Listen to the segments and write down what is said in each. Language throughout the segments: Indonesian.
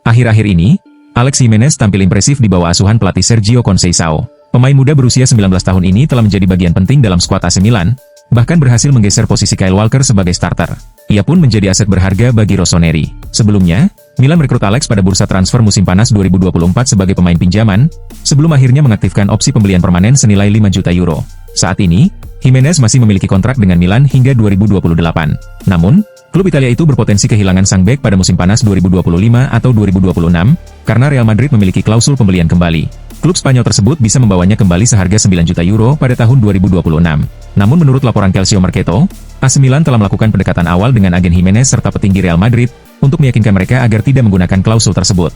Akhir-akhir ini, Alex Jimenez tampil impresif di bawah asuhan pelatih Sergio Conceição. Pemain muda berusia 19 tahun ini telah menjadi bagian penting dalam skuad AC Milan, bahkan berhasil menggeser posisi Kyle Walker sebagai starter. Ia pun menjadi aset berharga bagi Rossoneri. Sebelumnya, Milan merekrut Alex pada bursa transfer musim panas 2024 sebagai pemain pinjaman, sebelum akhirnya mengaktifkan opsi pembelian permanen senilai 5 juta euro. Saat ini, Jimenez masih memiliki kontrak dengan Milan hingga 2028. Namun, klub Italia itu berpotensi kehilangan sang bek pada musim panas 2025 atau 2026, karena Real Madrid memiliki klausul pembelian kembali. Klub Spanyol tersebut bisa membawanya kembali seharga 9 juta euro pada tahun 2026. Namun menurut laporan Calcio Mercato, AC Milan telah melakukan pendekatan awal dengan agen Jimenez serta petinggi Real Madrid, untuk meyakinkan mereka agar tidak menggunakan klausul tersebut.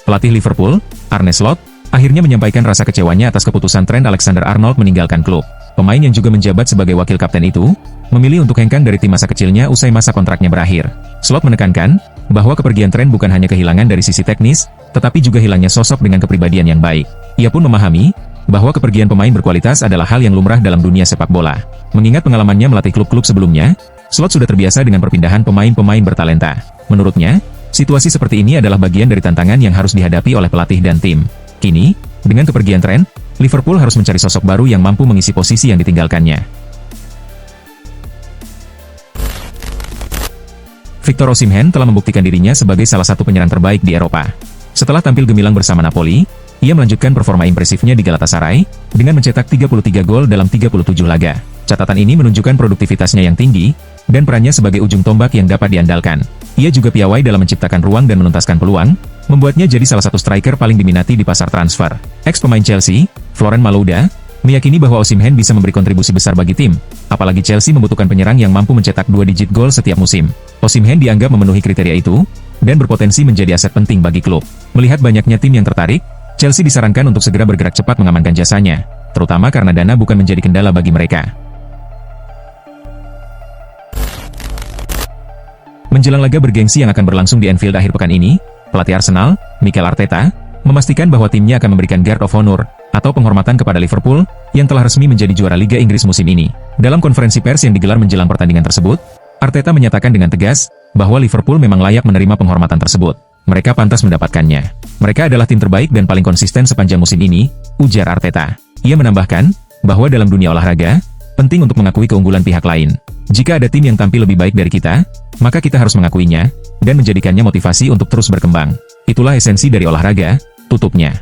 Pelatih Liverpool, Arne Slot, akhirnya menyampaikan rasa kecewanya atas keputusan Trent Alexander-Arnold meninggalkan klub. Pemain yang juga menjabat sebagai wakil kapten itu, memilih untuk hengkang dari tim masa kecilnya usai masa kontraknya berakhir. Slot menekankan, bahwa kepergian Trent bukan hanya kehilangan dari sisi teknis, tetapi juga hilangnya sosok dengan kepribadian yang baik. Ia pun memahami, bahwa kepergian pemain berkualitas adalah hal yang lumrah dalam dunia sepak bola. Mengingat pengalamannya melatih klub-klub sebelumnya, Slot sudah terbiasa dengan perpindahan pemain-pemain bertalenta. Menurutnya, situasi seperti ini adalah bagian dari tantangan yang harus dihadapi oleh pelatih dan tim. Kini, dengan kepergian Trent, Liverpool harus mencari sosok baru yang mampu mengisi posisi yang ditinggalkannya. Victor Osimhen telah membuktikan dirinya sebagai salah satu penyerang terbaik di Eropa. Setelah tampil gemilang bersama Napoli, ia melanjutkan performa impresifnya di Galatasaray, dengan mencetak 33 gol dalam 37 laga. Catatan ini menunjukkan produktivitasnya yang tinggi, dan perannya sebagai ujung tombak yang dapat diandalkan. Ia juga piawai dalam menciptakan ruang dan menuntaskan peluang, membuatnya jadi salah satu striker paling diminati di pasar transfer. Ex-pemain Chelsea, Florent Malouda, meyakini bahwa Osimhen bisa memberi kontribusi besar bagi tim, apalagi Chelsea membutuhkan penyerang yang mampu mencetak 2 digit gol setiap musim. Osimhen dianggap memenuhi kriteria itu, dan berpotensi menjadi aset penting bagi klub. Melihat banyaknya tim yang tertarik, Chelsea disarankan untuk segera bergerak cepat mengamankan jasanya, terutama karena dana bukan menjadi kendala bagi mereka. Menjelang laga bergengsi yang akan berlangsung di Anfield akhir pekan ini, pelatih Arsenal, Mikel Arteta, memastikan bahwa timnya akan memberikan Guard of Honor, atau penghormatan kepada Liverpool, yang telah resmi menjadi juara Liga Inggris musim ini. Dalam konferensi pers yang digelar menjelang pertandingan tersebut, Arteta menyatakan dengan tegas, bahwa Liverpool memang layak menerima penghormatan tersebut. Mereka pantas mendapatkannya. Mereka adalah tim terbaik dan paling konsisten sepanjang musim ini, ujar Arteta. Ia menambahkan, bahwa dalam dunia olahraga, penting untuk mengakui keunggulan pihak lain. Jika ada tim yang tampil lebih baik dari kita, maka kita harus mengakuinya, dan menjadikannya motivasi untuk terus berkembang. Itulah esensi dari olahraga, tutupnya.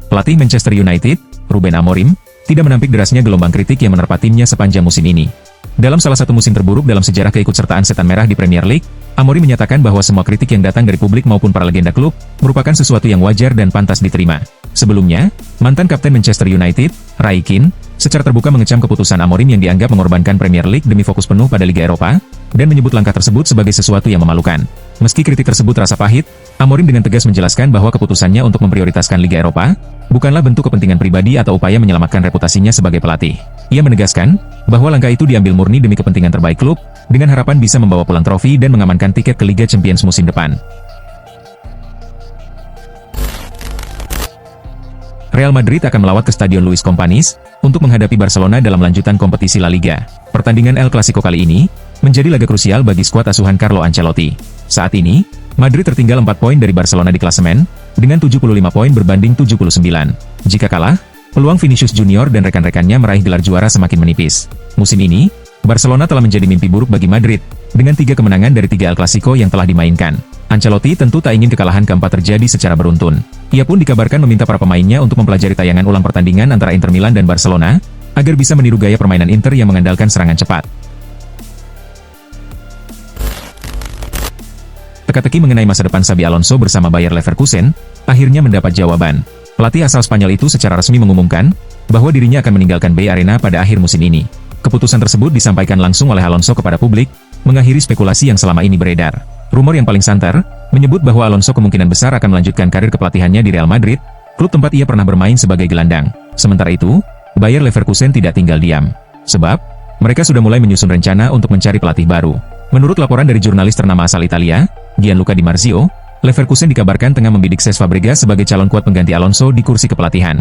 Pelatih Manchester United, Ruben Amorim, tidak menampik derasnya gelombang kritik yang menerpa timnya sepanjang musim ini. Dalam salah satu musim terburuk dalam sejarah keikutsertaan Setan Merah di Premier League, Amorim menyatakan bahwa semua kritik yang datang dari publik maupun para legenda klub, merupakan sesuatu yang wajar dan pantas diterima. Sebelumnya, mantan kapten Manchester United, Roy Keane, secara terbuka mengecam keputusan Amorim yang dianggap mengorbankan Premier League demi fokus penuh pada Liga Eropa, dan menyebut langkah tersebut sebagai sesuatu yang memalukan. Meski kritik tersebut terasa pahit, Amorim dengan tegas menjelaskan bahwa keputusannya untuk memprioritaskan Liga Eropa, bukanlah bentuk kepentingan pribadi atau upaya menyelamatkan reputasinya sebagai pelatih. Ia menegaskan, bahwa langkah itu diambil murni demi kepentingan terbaik klub, dengan harapan bisa membawa pulang trofi dan mengamankan tiket ke Liga Champions musim depan. Real Madrid akan melawat ke Stadion Luis Companys untuk menghadapi Barcelona dalam lanjutan kompetisi La Liga. Pertandingan El Clasico kali ini menjadi laga krusial bagi skuad asuhan Carlo Ancelotti. Saat ini, Madrid tertinggal 4 poin dari Barcelona di klasemen dengan 75 poin berbanding 79. Jika kalah, peluang Vinicius Junior dan rekan-rekannya meraih gelar juara semakin menipis. Musim ini, Barcelona telah menjadi mimpi buruk bagi Madrid dengan 3 kemenangan dari 3 El Clasico yang telah dimainkan. Ancelotti tentu tak ingin kekalahan keempat terjadi secara beruntun. Ia pun dikabarkan meminta para pemainnya untuk mempelajari tayangan ulang pertandingan antara Inter Milan dan Barcelona, agar bisa meniru gaya permainan Inter yang mengandalkan serangan cepat. Teka-teki mengenai masa depan Xabi Alonso bersama Bayer Leverkusen, akhirnya mendapat jawaban. Pelatih asal Spanyol itu secara resmi mengumumkan, bahwa dirinya akan meninggalkan Bay Arena pada akhir musim ini. Keputusan tersebut disampaikan langsung oleh Alonso kepada publik, mengakhiri spekulasi yang selama ini beredar. Rumor yang paling santer, menyebut bahwa Alonso kemungkinan besar akan melanjutkan karir kepelatihannya di Real Madrid, klub tempat ia pernah bermain sebagai gelandang. Sementara itu, Bayer Leverkusen tidak tinggal diam. Sebab, mereka sudah mulai menyusun rencana untuk mencari pelatih baru. Menurut laporan dari jurnalis ternama asal Italia, Gianluca Di Marzio, Leverkusen dikabarkan tengah membidik Cesc Fabregas sebagai calon kuat pengganti Alonso di kursi kepelatihan.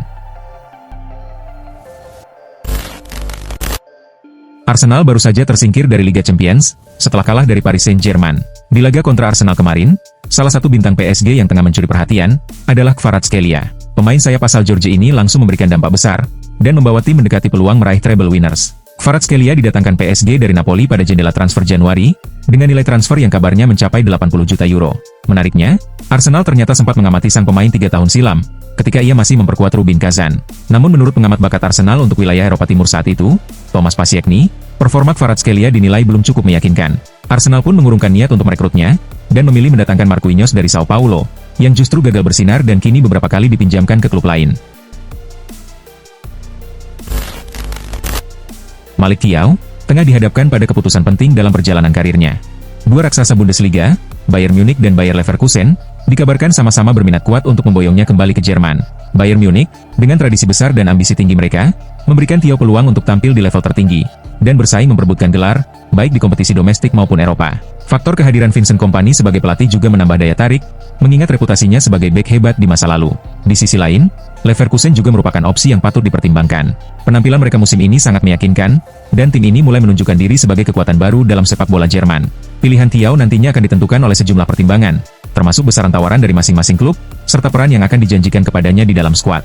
Arsenal baru saja tersingkir dari Liga Champions, setelah kalah dari Paris Saint-Germain. Di laga kontra Arsenal kemarin, salah satu bintang PSG yang tengah mencuri perhatian, adalah Kvaratskhelia. Pemain sayap asal Georgia ini langsung memberikan dampak besar, dan membawa tim mendekati peluang meraih treble winners. Kvaratskhelia didatangkan PSG dari Napoli pada jendela transfer Januari, dengan nilai transfer yang kabarnya mencapai 80 juta euro. Menariknya, Arsenal ternyata sempat mengamati sang pemain 3 tahun silam, ketika ia masih memperkuat Rubin Kazan. Namun menurut pengamat bakat Arsenal untuk wilayah Eropa Timur saat itu, Thomas Pasiekny, performa Kvaratskhelia dinilai belum cukup meyakinkan. Arsenal pun mengurungkan niat untuk merekrutnya, dan memilih mendatangkan Marquinhos dari Sao Paulo, yang justru gagal bersinar dan kini beberapa kali dipinjamkan ke klub lain. Malik Thiaw, tengah dihadapkan pada keputusan penting dalam perjalanan karirnya. Dua raksasa Bundesliga, Bayern Munich dan Bayer Leverkusen, dikabarkan sama-sama berminat kuat untuk memboyongnya kembali ke Jerman. Bayern Munich, dengan tradisi besar dan ambisi tinggi mereka, memberikan Thiaw peluang untuk tampil di level tertinggi, dan bersaing memperebutkan gelar, baik di kompetisi domestik maupun Eropa. Faktor kehadiran Vincent Kompany sebagai pelatih juga menambah daya tarik, mengingat reputasinya sebagai bek hebat di masa lalu. Di sisi lain, Leverkusen juga merupakan opsi yang patut dipertimbangkan. Penampilan mereka musim ini sangat meyakinkan, dan tim ini mulai menunjukkan diri sebagai kekuatan baru dalam sepak bola Jerman. Pilihan Thiaw nantinya akan ditentukan oleh sejumlah pertimbangan, termasuk besaran tawaran dari masing-masing klub, serta peran yang akan dijanjikan kepadanya di dalam skuad.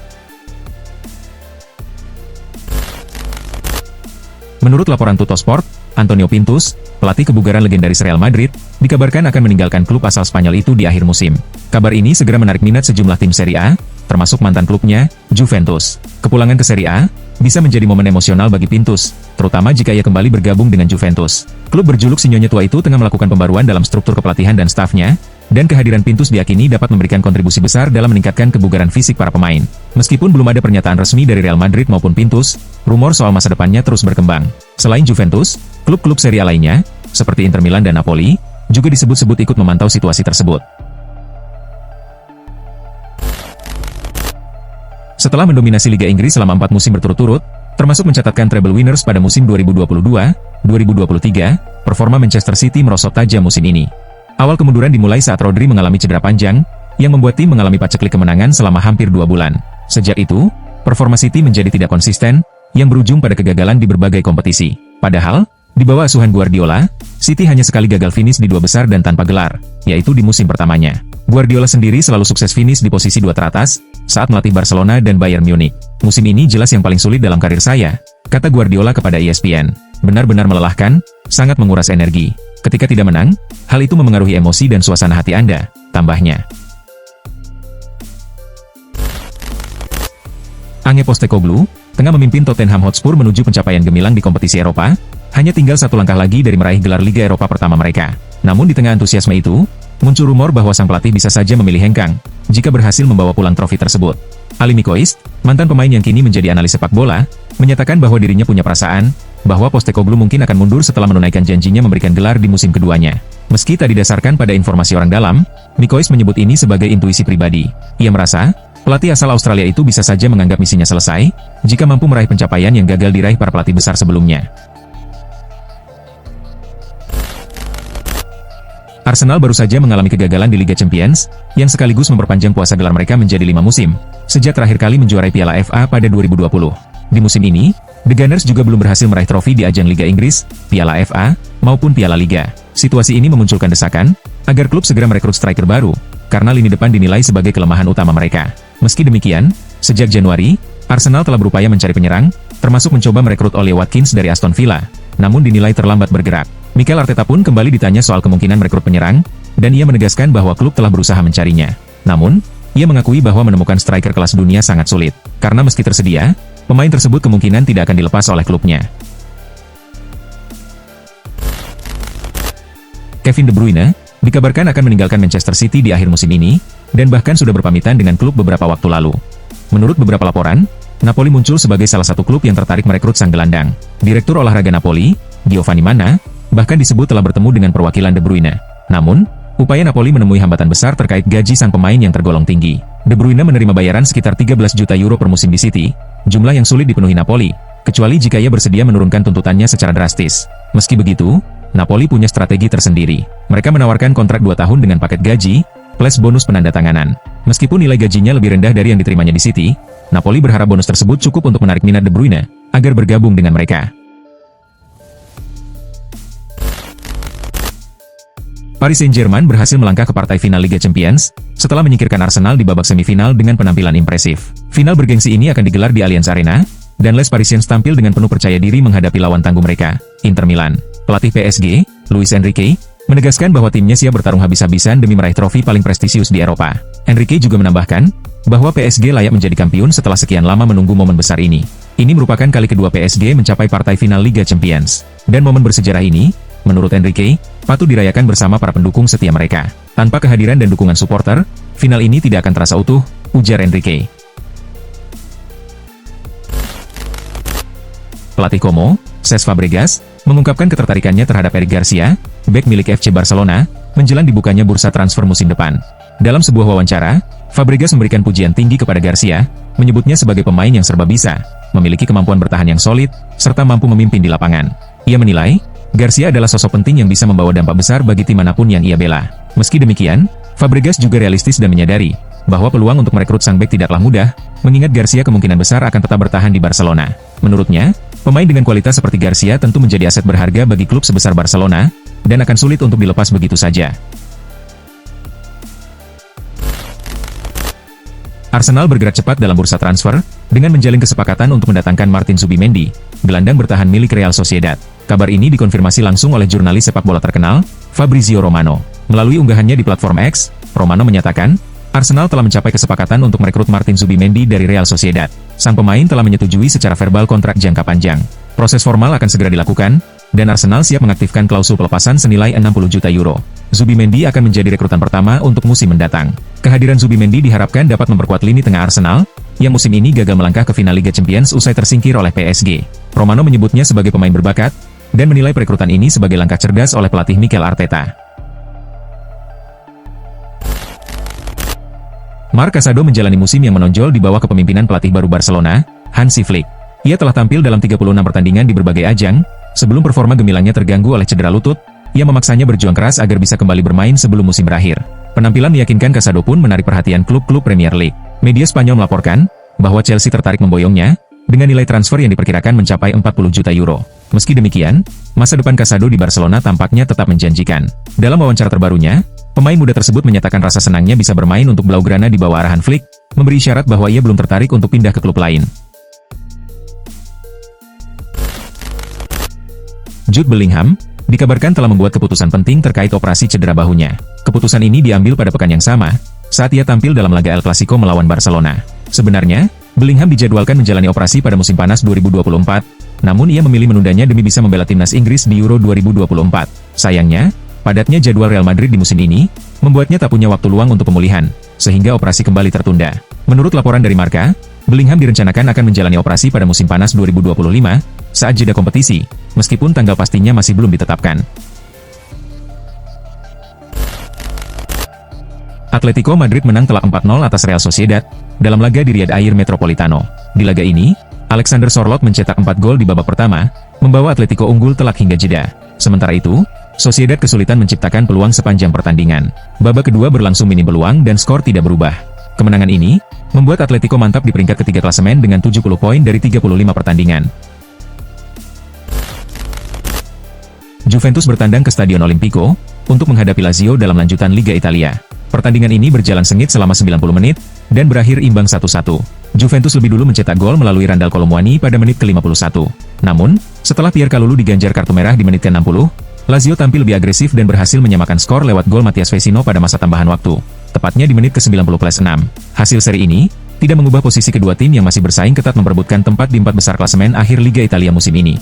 Menurut laporan Tuttosport, Antonio Pintus, pelatih kebugaran legendaris Real Madrid, dikabarkan akan meninggalkan klub asal Spanyol itu di akhir musim. Kabar ini segera menarik minat sejumlah tim Serie A, termasuk mantan klubnya, Juventus. Kepulangan ke Serie A bisa menjadi momen emosional bagi Pintus, terutama jika ia kembali bergabung dengan Juventus. Klub berjuluk si Nyonya Tua itu tengah melakukan pembaruan dalam struktur kepelatihan dan stafnya, dan kehadiran Pintus diyakini dapat memberikan kontribusi besar dalam meningkatkan kebugaran fisik para pemain. Meskipun belum ada pernyataan resmi dari Real Madrid maupun Pintus, rumor soal masa depannya terus berkembang. Selain Juventus, klub-klub Serie A lainnya, seperti Inter Milan dan Napoli, juga disebut-sebut ikut memantau situasi tersebut. Setelah mendominasi Liga Inggris selama 4 musim berturut-turut, termasuk mencatatkan treble winners pada musim 2022-2023, performa Manchester City merosot tajam musim ini. Awal kemunduran dimulai saat Rodri mengalami cedera panjang, yang membuat tim mengalami paceklik kemenangan selama hampir 2 bulan. Sejak itu, performa City menjadi tidak konsisten, yang berujung pada kegagalan di berbagai kompetisi. Padahal, di bawah asuhan Guardiola, City hanya sekali gagal finish di 2 besar dan tanpa gelar, yaitu di musim pertamanya. Guardiola sendiri selalu sukses finish di posisi 2 teratas, saat melatih Barcelona dan Bayern Munich. Musim ini jelas yang paling sulit dalam karir saya, kata Guardiola kepada ESPN. Benar-benar melelahkan, sangat menguras energi. Ketika tidak menang, hal itu memengaruhi emosi dan suasana hati Anda, tambahnya. Ange Postecoglou, tengah memimpin Tottenham Hotspur menuju pencapaian gemilang di kompetisi Eropa, hanya tinggal 1 langkah lagi dari meraih gelar Liga Eropa pertama mereka. Namun di tengah antusiasme itu, muncul rumor bahwa sang pelatih bisa saja memilih hengkang, jika berhasil membawa pulang trofi tersebut. Ali Mikois, mantan pemain yang kini menjadi analis sepak bola, menyatakan bahwa dirinya punya perasaan, bahwa Postecoglou mungkin akan mundur setelah menunaikan janjinya memberikan gelar di musim keduanya. Meski tak didasarkan pada informasi orang dalam, Mikois menyebut ini sebagai intuisi pribadi. Ia merasa, pelatih asal Australia itu bisa saja menganggap misinya selesai, jika mampu meraih pencapaian yang gagal diraih para pelatih besar sebelumnya. Arsenal baru saja mengalami kegagalan di Liga Champions, yang sekaligus memperpanjang puasa gelar mereka menjadi 5 musim, sejak terakhir kali menjuarai Piala FA pada 2020. Di musim ini, The Gunners juga belum berhasil meraih trofi di ajang Liga Inggris, Piala FA, maupun Piala Liga. Situasi ini memunculkan desakan, agar klub segera merekrut striker baru, karena lini depan dinilai sebagai kelemahan utama mereka. Meski demikian, sejak Januari, Arsenal telah berupaya mencari penyerang, termasuk mencoba merekrut Ollie Watkins dari Aston Villa, namun dinilai terlambat bergerak. Mikel Arteta pun kembali ditanya soal kemungkinan merekrut penyerang, dan ia menegaskan bahwa klub telah berusaha mencarinya. Namun, ia mengakui bahwa menemukan striker kelas dunia sangat sulit, karena meski tersedia, pemain tersebut kemungkinan tidak akan dilepas oleh klubnya. Kevin De Bruyne, dikabarkan akan meninggalkan Manchester City di akhir musim ini, dan bahkan sudah berpamitan dengan klub beberapa waktu lalu. Menurut beberapa laporan, Napoli muncul sebagai salah satu klub yang tertarik merekrut sang gelandang. Direktur olahraga Napoli, Giovanni Manna, bahkan disebut telah bertemu dengan perwakilan De Bruyne. Namun, upaya Napoli menemui hambatan besar terkait gaji sang pemain yang tergolong tinggi. De Bruyne menerima bayaran sekitar 13 juta euro per musim di City, jumlah yang sulit dipenuhi Napoli, kecuali jika ia bersedia menurunkan tuntutannya secara drastis. Meski begitu, Napoli punya strategi tersendiri. Mereka menawarkan kontrak 2 tahun dengan paket gaji, plus bonus penandatanganan. Meskipun nilai gajinya lebih rendah dari yang diterimanya di City, Napoli berharap bonus tersebut cukup untuk menarik minat De Bruyne, agar bergabung dengan mereka. Paris Saint-Germain berhasil melangkah ke partai final Liga Champions, setelah menyingkirkan Arsenal di babak semifinal dengan penampilan impresif. Final bergengsi ini akan digelar di Allianz Arena, dan Les Parisiens tampil dengan penuh percaya diri menghadapi lawan tangguh mereka, Inter Milan. Pelatih PSG, Luis Enrique, menegaskan bahwa timnya siap bertarung habis-habisan demi meraih trofi paling prestisius di Eropa. Enrique juga menambahkan, bahwa PSG layak menjadi kampiun setelah sekian lama menunggu momen besar ini. Ini merupakan kali kedua PSG mencapai partai final Liga Champions. Dan momen bersejarah ini, menurut Enrique, patut dirayakan bersama para pendukung setia mereka. Tanpa kehadiran dan dukungan supporter, final ini tidak akan terasa utuh, ujar Enrique. Pelatih Como, Cesc Fabregas, mengungkapkan ketertarikannya terhadap Eric Garcia, bek milik FC Barcelona, menjelang dibukanya bursa transfer musim depan. Dalam sebuah wawancara, Fabregas memberikan pujian tinggi kepada Garcia, menyebutnya sebagai pemain yang serba bisa, memiliki kemampuan bertahan yang solid, serta mampu memimpin di lapangan. Ia menilai, Garcia adalah sosok penting yang bisa membawa dampak besar bagi tim manapun yang ia bela. Meski demikian, Fabregas juga realistis dan menyadari bahwa peluang untuk merekrut sang bek tidaklah mudah, mengingat Garcia kemungkinan besar akan tetap bertahan di Barcelona. Menurutnya, pemain dengan kualitas seperti Garcia tentu menjadi aset berharga bagi klub sebesar Barcelona, dan akan sulit untuk dilepas begitu saja. Arsenal bergerak cepat dalam bursa transfer, dengan menjalin kesepakatan untuk mendatangkan Martin Zubimendi, gelandang bertahan milik Real Sociedad. Kabar ini dikonfirmasi langsung oleh jurnalis sepak bola terkenal, Fabrizio Romano. Melalui unggahannya di platform X, Romano menyatakan, Arsenal telah mencapai kesepakatan untuk merekrut Martin Zubimendi dari Real Sociedad. Sang pemain telah menyetujui secara verbal kontrak jangka panjang. Proses formal akan segera dilakukan, dan Arsenal siap mengaktifkan klausul pelepasan senilai 60 juta euro. Zubimendi akan menjadi rekrutan pertama untuk musim mendatang. Kehadiran Zubimendi diharapkan dapat memperkuat lini tengah Arsenal, yang musim ini gagal melangkah ke final Liga Champions usai tersingkir oleh PSG. Romano menyebutnya sebagai pemain berbakat, dan menilai perekrutan ini sebagai langkah cerdas oleh pelatih Mikel Arteta. Marc Casado menjalani musim yang menonjol di bawah kepemimpinan pelatih baru Barcelona, Hansi Flick. Ia telah tampil dalam 36 pertandingan di berbagai ajang, sebelum performa gemilangnya terganggu oleh cedera lutut, ia memaksanya berjuang keras agar bisa kembali bermain sebelum musim berakhir. Penampilan meyakinkan Casado pun menarik perhatian klub-klub Premier League. Media Spanyol melaporkan, bahwa Chelsea tertarik memboyongnya, dengan nilai transfer yang diperkirakan mencapai 40 juta euro. Meski demikian, masa depan Casado di Barcelona tampaknya tetap menjanjikan. Dalam wawancara terbarunya, pemain muda tersebut menyatakan rasa senangnya bisa bermain untuk Blaugrana di bawah arahan Flick, memberi isyarat bahwa ia belum tertarik untuk pindah ke klub lain. Jude Bellingham, dikabarkan telah membuat keputusan penting terkait operasi cedera bahunya. Keputusan ini diambil pada pekan yang sama, saat ia tampil dalam laga El Clasico melawan Barcelona. Sebenarnya, Bellingham dijadwalkan menjalani operasi pada musim panas 2024, namun ia memilih menundanya demi bisa membela timnas Inggris di Euro 2024. Sayangnya, padatnya jadwal Real Madrid di musim ini, membuatnya tak punya waktu luang untuk pemulihan, sehingga operasi kembali tertunda. Menurut laporan dari Marca, Bellingham direncanakan akan menjalani operasi pada musim panas 2025, saat jeda kompetisi, meskipun tanggal pastinya masih belum ditetapkan. Atletico Madrid menang telak 4-0 atas Real Sociedad, dalam laga di Riyadh Air Metropolitano. Di laga ini, Alexander Sorloth mencetak 4 gol di babak pertama, membawa Atletico unggul telak hingga jeda. Sementara itu, Sociedad kesulitan menciptakan peluang sepanjang pertandingan. Babak kedua berlangsung minim peluang dan skor tidak berubah. Kemenangan ini, membuat Atletico mantap di peringkat ketiga klasemen dengan 70 poin dari 35 pertandingan. Juventus bertandang ke Stadion Olimpico, untuk menghadapi Lazio dalam lanjutan Liga Italia. Pertandingan ini berjalan sengit selama 90 menit, dan berakhir imbang 1-1. Juventus lebih dulu mencetak gol melalui Randal Kolomuani pada menit ke-51. Namun, setelah Pierre Kalulu diganjar kartu merah di menit ke-60, Lazio tampil lebih agresif dan berhasil menyamakan skor lewat gol Matias Vecino pada masa tambahan waktu, tepatnya di menit ke-90+6. Hasil seri ini, tidak mengubah posisi kedua tim yang masih bersaing ketat memperebutkan tempat di 4 besar klasemen akhir Liga Italia musim ini.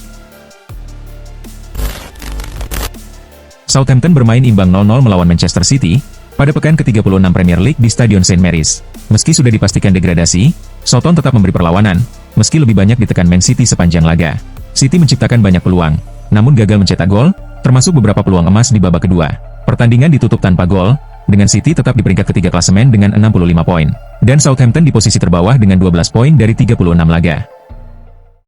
Southampton bermain imbang 0-0 melawan Manchester City, pada pekan ke-36 Premier League di Stadion St. Mary's. Meski sudah dipastikan degradasi, Southampton tetap memberi perlawanan, meski lebih banyak ditekan Man City sepanjang laga. City menciptakan banyak peluang, namun gagal mencetak gol, termasuk beberapa peluang emas di babak kedua. Pertandingan ditutup tanpa gol, dengan City tetap di peringkat ketiga klasemen dengan 65 poin, dan Southampton di posisi terbawah dengan 12 poin dari 36 laga.